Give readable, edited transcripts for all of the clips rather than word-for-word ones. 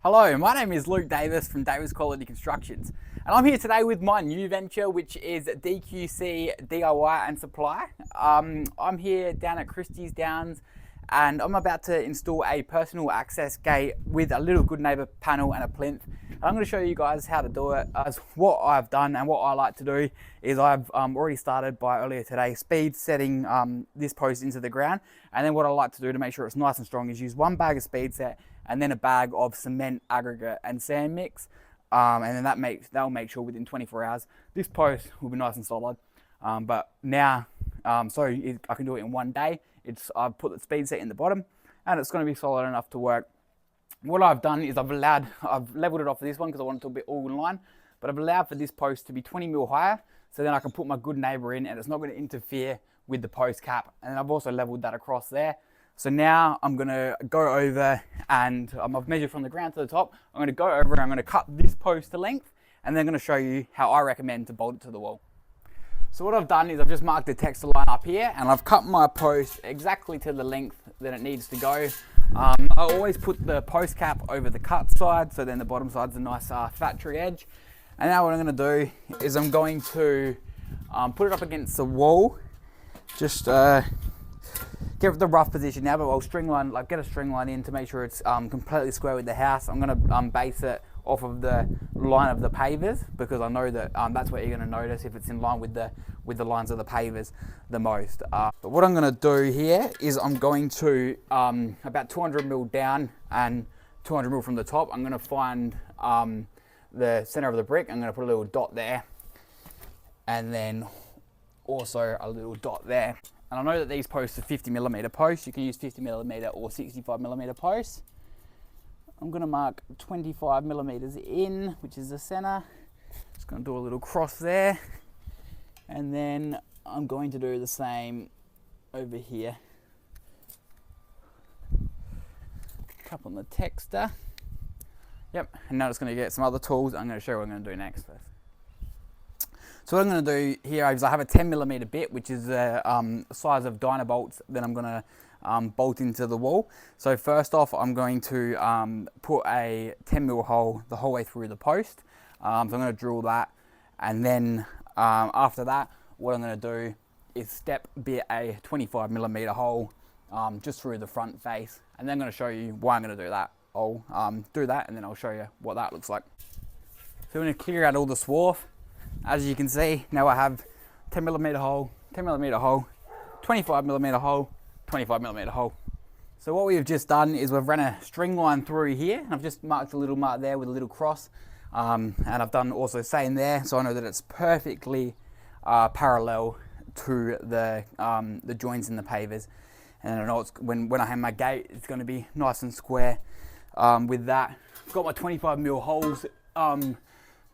Hello, my name is Luke Davis from Davis Quality Constructions, and I'm here today with my new venture, which is DQC DIY and Supply. I'm here down at Christie's Downs, and I'm about to install a personal access gate with a little good neighbour panel and a plinth. And I'm going to show you guys how to do it. As what I've done and what I like to do is I've already started by earlier today speed setting this post into the ground, and then what I like to do to make sure it's nice and strong is use one bag of speed set and then a bag of cement, aggregate and sand mix, and then that'll make sure within 24 hours this post will be nice and solid. But now, I can do it in one day. I've put the speed set in the bottom and it's going to be solid enough to work. What I've done is I've leveled it off for this one because I want it to be all in line, but I've allowed for this post to be 20 mil higher, so then I can put my good neighbour in and it's not going to interfere with the post cap. And I've also leveled that across there. So now I'm going to go over and I've measured from the ground to the top. I'm going to go over and I'm going to cut this post to length, and then I'm going to show you how I recommend to bolt it to the wall. So what I've done is I've just marked the texture line up here and I've cut my post exactly to the length that it needs to go. I always put the post cap over the cut side, so then the bottom side's a nice factory edge. And now what I'm going to do is I'm going to put it up against the wall, just get the rough position now, but I'll get a string line in to make sure it's completely square with the house. I'm going to base it off of the line of the pavers because I know that that's what you're going to notice if it's in line with the lines of the pavers the most. But what I'm going to do here is I'm going to about 200 mil down and 200 mil from the top. I'm going to find the center of the brick. I'm going to put a little dot there, and then also a little dot there. And I know that these posts are 50mm posts. You can use 50mm or 65mm posts. I'm going to mark 25mm in, which is the center. Just going to do a little cross there. And then I'm going to do the same over here. Tap on the texture. Yep, and now I'm just going to get some other tools. I'm going to show you what I'm going to do next first. So what I'm going to do here is I have a 10mm bit, which is the size of diner bolts that I'm going to bolt into the wall. So first off, I'm going to put a 10mm hole the whole way through the post. So I'm going to drill that, and then after that, what I'm going to do is step bit a 25mm hole just through the front face, and then I'm going to show you why I'm going to do that. I'll do that, and then I'll show you what that looks like. So I'm going to clear out all the swarf. As you can see, now I have 10mm hole, 10mm hole, 25mm hole, 25mm hole. So what we've just done is we've run a string line through here, and I've just marked a little mark there with a little cross, and I've done also same there, so I know that it's perfectly parallel to the joints in the pavers, and I know it's, when I hang my gate, it's going to be nice and square with that. I've got my 25mm holes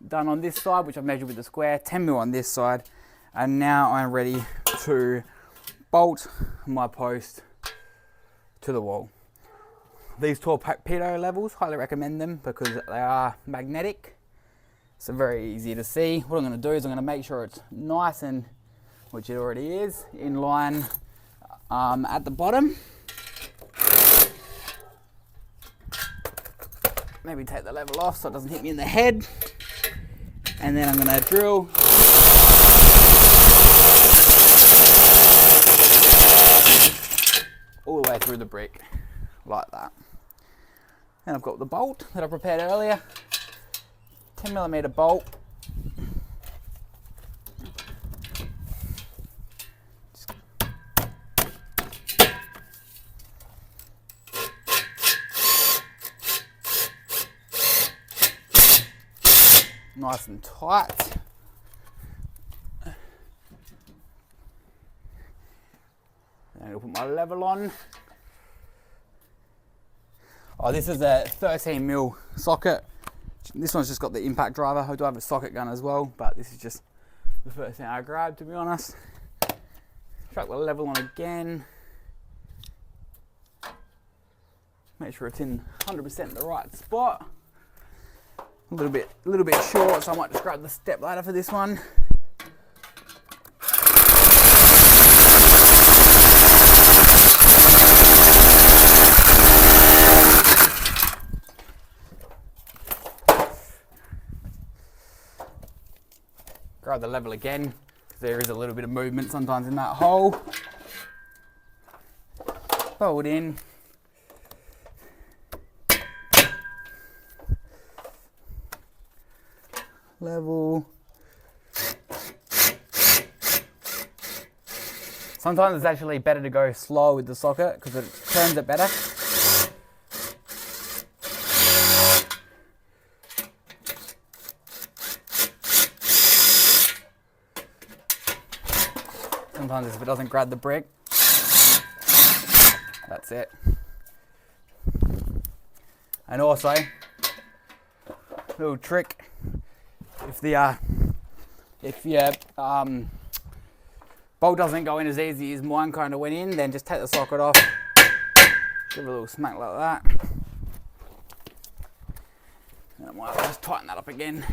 done on this side, which I've measured with the square, 10mm on this side, and now I'm ready to bolt my post to the wall. These torpedo levels, highly recommend them because they are magnetic, so very easy to see. What I'm going to do is I'm going to make sure it's nice and, which it already is, in line at the bottom. Maybe take the level off so it doesn't hit me in the head. And then I'm going to drill all the way through the brick like that. And I've got the bolt that I prepared earlier, 10mm bolt. Nice and tight. And I'll put my level on. Oh, this is a 13mm socket. This one's just got the impact driver. I do have a socket gun as well, but this is just the first thing I grabbed, to be honest. Chuck the level on again. Make sure it's in 100% the right spot. A little bit short, so I might just grab the step ladder for this one. grab the level again, because there is a little bit of movement sometimes in that hole. Fold in. Level. Sometimes it's actually better to go slow with the socket because it turns it better. Sometimes if it doesn't grab the brick, that's it. And also, little trick, if your bolt doesn't go in as easy as mine kind of went in, then just take the socket off, give it a little smack like that, and I might just tighten that up again.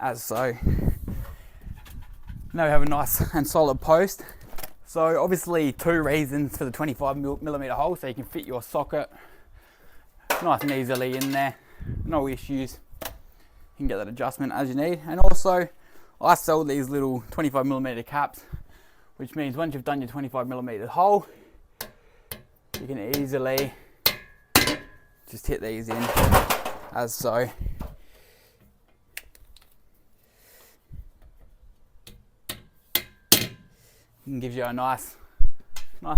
As so. Now we have a nice and solid post. So obviously 2 reasons for the 25mm hole, so you can fit your socket nice and easily in there, no issues. You can get that adjustment as you need. And also I sell these little 25mm caps, which means once you've done your 25mm hole, you can easily just hit these in as so. And gives you a nice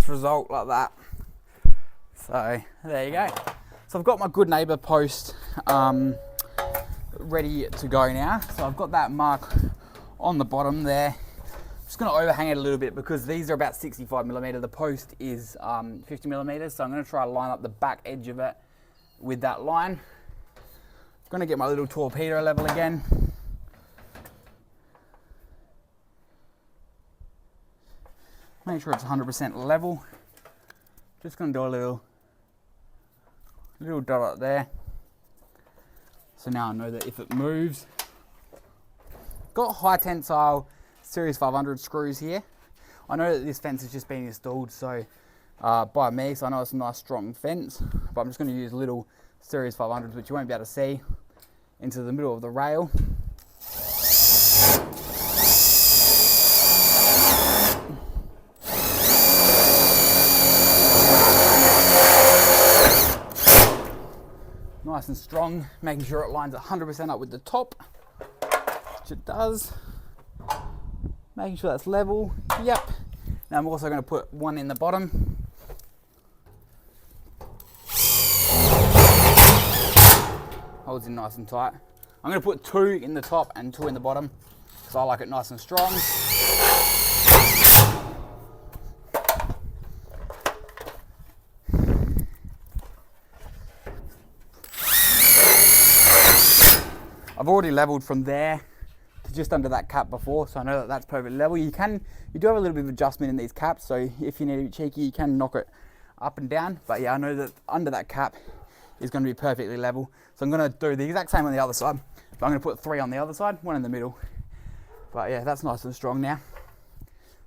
result like that. So there you go. So I've got my good neighbour post ready to go now. So I've got that mark on the bottom there. I'm just going to overhang it a little bit because these are about 65mm. The post is 50mm. So I'm going to try to line up the back edge of it with that line. I'm going to get my little torpedo level again. Make sure it's 100% level. Just going to do a little dot up there. So now I know that if it moves. Got high tensile Series 500 screws here. I know that this fence has just been installed by me, so I know it's a nice strong fence. But I'm just going to use little Series 500s, which you won't be able to see, into the middle of the rail. Nice and strong, making sure it lines 100% up with the top, which it does. Making sure that's level, yep. Now I'm also going to put one in the bottom. Holds in nice and tight. I'm going to put 2 in the top and 2 in the bottom, because I like it nice and strong. I've already leveled from there to just under that cap before, so I know that that's perfectly level. You do have a little bit of adjustment in these caps, so if you need to be cheeky, you can knock it up and down. But yeah, I know that under that cap is going to be perfectly level. So I'm going to do the exact same on the other side, but I'm going to put 3 on the other side, 1 in the middle. But yeah, that's nice and strong now.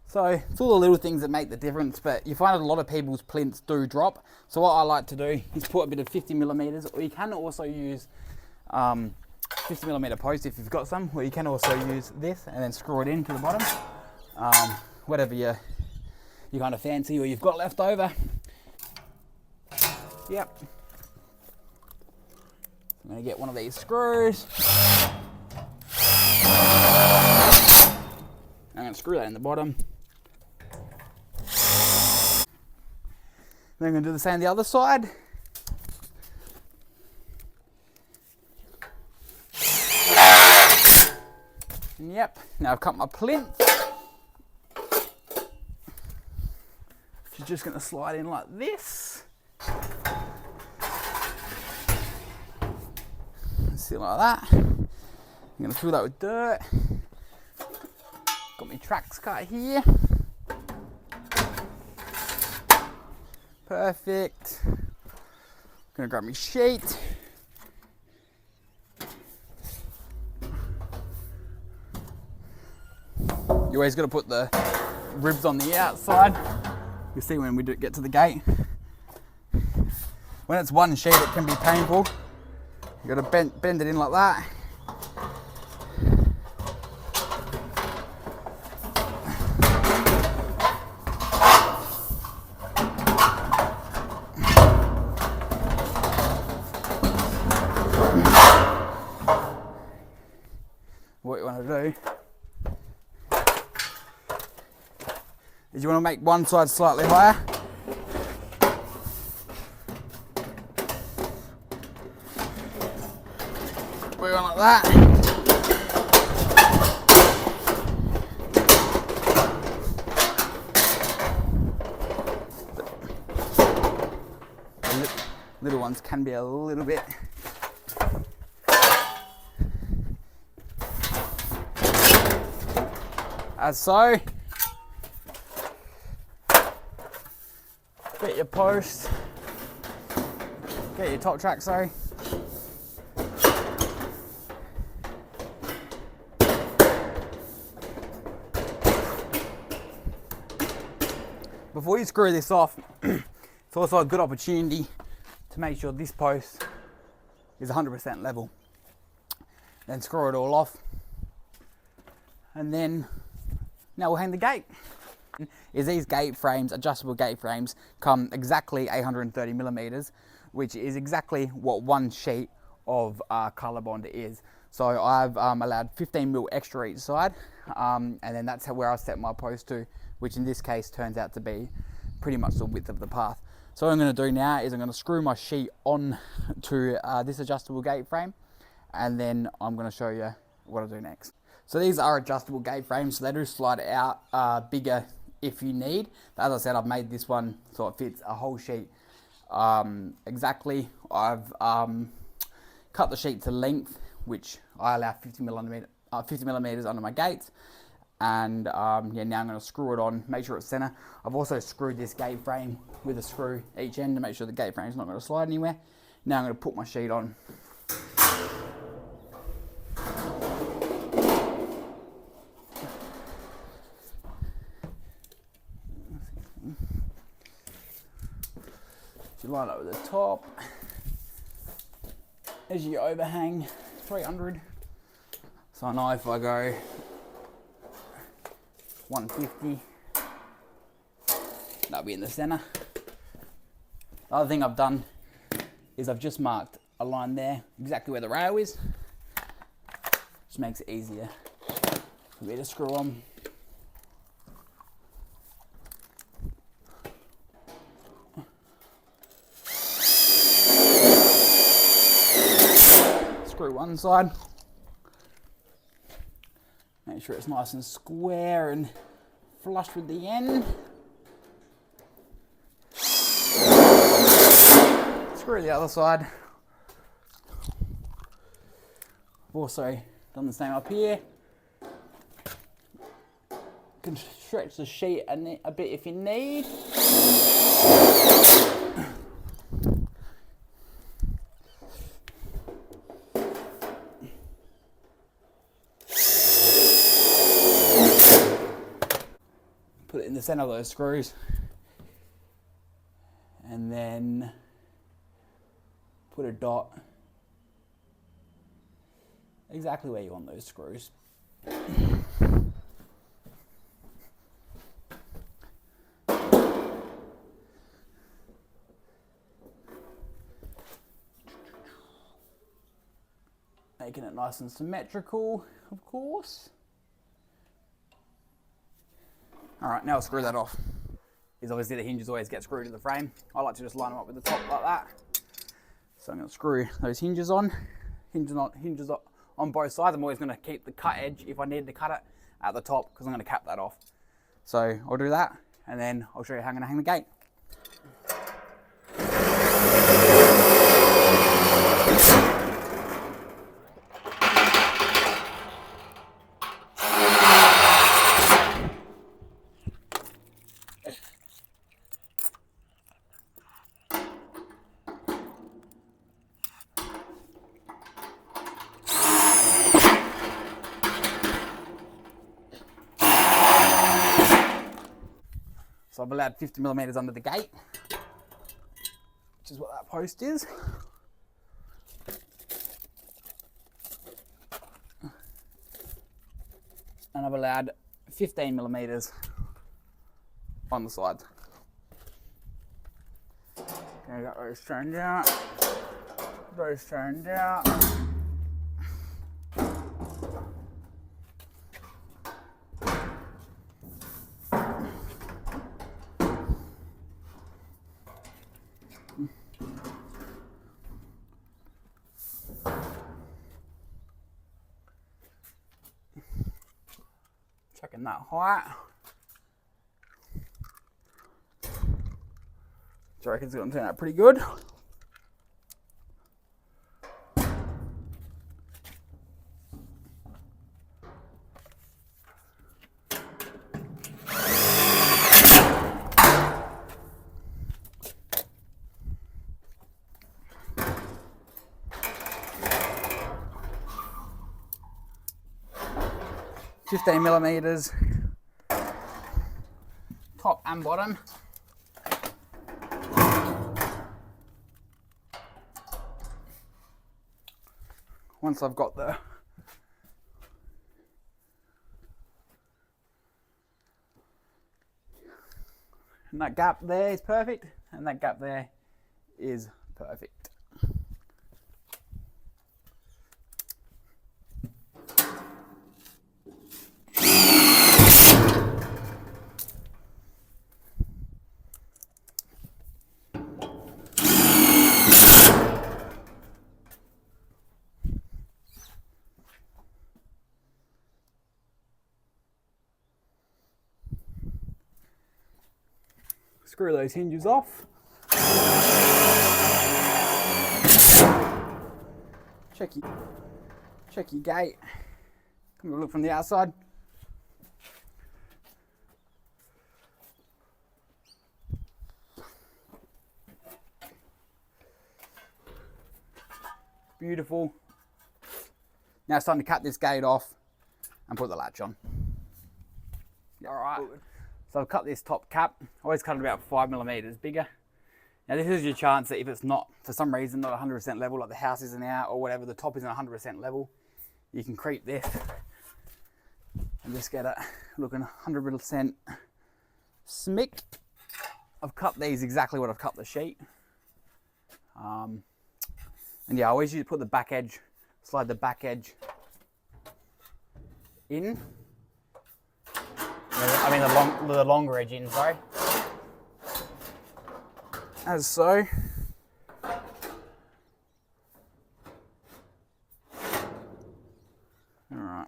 So it's all the little things that make the difference, but you find that a lot of people's plinths do drop. So what I like to do is put a bit of 50mm, or you can also use 50mm post if you've got some, or you can also use this and then screw it into the bottom, whatever you kind of fancy or you've got left over. Yep. I'm going to get one of these screws. I'm going to screw that in the bottom. Then I'm going to do the same on the other side. And yep, now I've cut my plinth. Which is just going to slide in like this. See, like that. I'm going to fill that with dirt. Got my tracks cut here. Perfect. Gonna grab my sheet. You always got to put the ribs on the outside. You'll see when we do get to the gate. When it's one sheet, it can be painful. You got to bend it in like that. What you want to do is you want to make one side slightly higher. We're going like that. The little ones can be a little bit as so. Get your post, get your top track, sorry. Before you screw this off, it's also a good opportunity to make sure this post is 100% level. Then screw it all off, and then now we'll hang the gate. Is these gate frames, adjustable gate frames, come exactly 830 millimeters, which is exactly what one sheet of Colorbond is. So I've allowed 15 mil extra each side, and then that's where I set my post to, which in this case turns out to be pretty much the width of the path. So what I'm going to do now is I'm going to screw my sheet on to this adjustable gate frame, and then I'm going to show you what I do next. So these are adjustable gate frames, so they do slide out bigger if you need. But as I said, I've made this one so it fits a whole sheet exactly. I've cut the sheet to length, which I allow 50 millimeters under my gates. And yeah, now I'm going to screw it on, make sure it's center. I've also screwed this gate frame with a screw each end to make sure the gate frame is not going to slide anywhere. Now I'm going to put my sheet on. You line up with the top, as your overhang, 300. So I know if I go 150, that'll be in the center. The other thing I've done is I've just marked a line there, exactly where the rail is. Just makes it easier for me to screw on. Screw one side, make sure it's nice and square and flush with the end. Screw the other side. I've also done the same up here. You can stretch the sheet a bit if you need. Put it in the center of those screws, and then put a dot exactly where you want those screws. Making it nice and symmetrical, of course. All right, now I'll screw that off. Is obviously the hinges always get screwed to the frame. I like to just line them up with the top like that. So I'm going to screw those hinges on. Hinges on both sides. I'm always going to keep the cut edge, if I need to cut it, at the top, because I'm going to cap that off. So I'll do that, and then I'll show you how I'm going to hang the gate. So I've allowed 50 millimeters under the gate, which is what that post is. and I've allowed 15 millimeters on the sides. Okay, got those turned out. Those turned out. Checking that height. So I reckon it's going to turn out pretty good. $15 millimeters, top and bottom. Once I've got the and that gap there is perfect, and that gap there is perfect. Screw those hinges off. Check your gate. Come and look from the outside. Beautiful. Now it's time to cut this gate off and put the latch on. All right. So I've cut this top cap. I always cut it about 5 millimeters bigger. Now this is your chance that if it's not, for some reason, not 100% level, like the house isn't out or whatever, the top isn't 100% level, you can creep this and just get it looking 100% smick. I've cut these exactly what I've cut the sheet. And yeah, I always usually put the back edge, slide the back edge in. I mean the longer edge in, sorry. As so. Alright.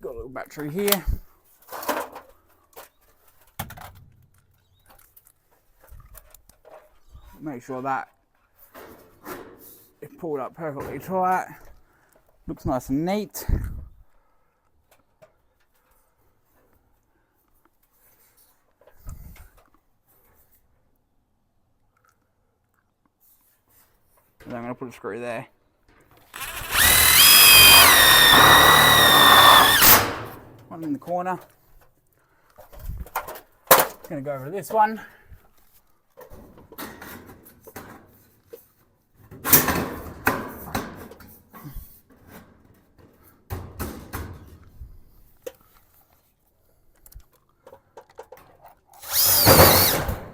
Got a little battery here. Make sure that it's pulled up perfectly tight. Looks nice and neat. And then I'm going to put a screw there. One in the corner. Going to go over this one.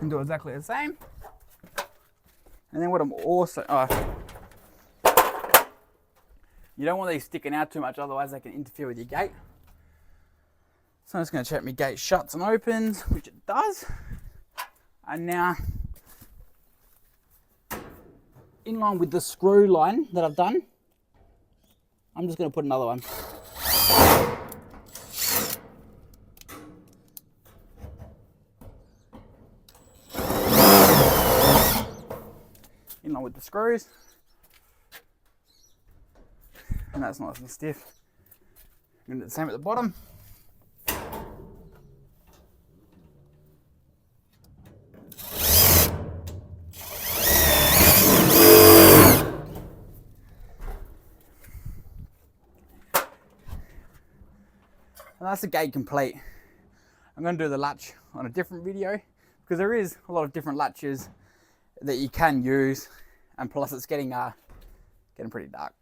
And do exactly the same. And then what I'm also, you don't want these sticking out too much, otherwise they can interfere with your gate. So I'm just going to check my gate shuts and opens, which it does. And now, in line with the screw line that I've done, I'm just going to put another one. In line with the screws, and that's nice and stiff. I'm going to do the same at the bottom. And that's the gate complete. I'm going to do the latch on a different video because there is a lot of different latches that you can use, and plus it's getting pretty dark.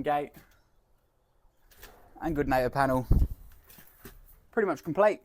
front gate and good native panel. Pretty much complete.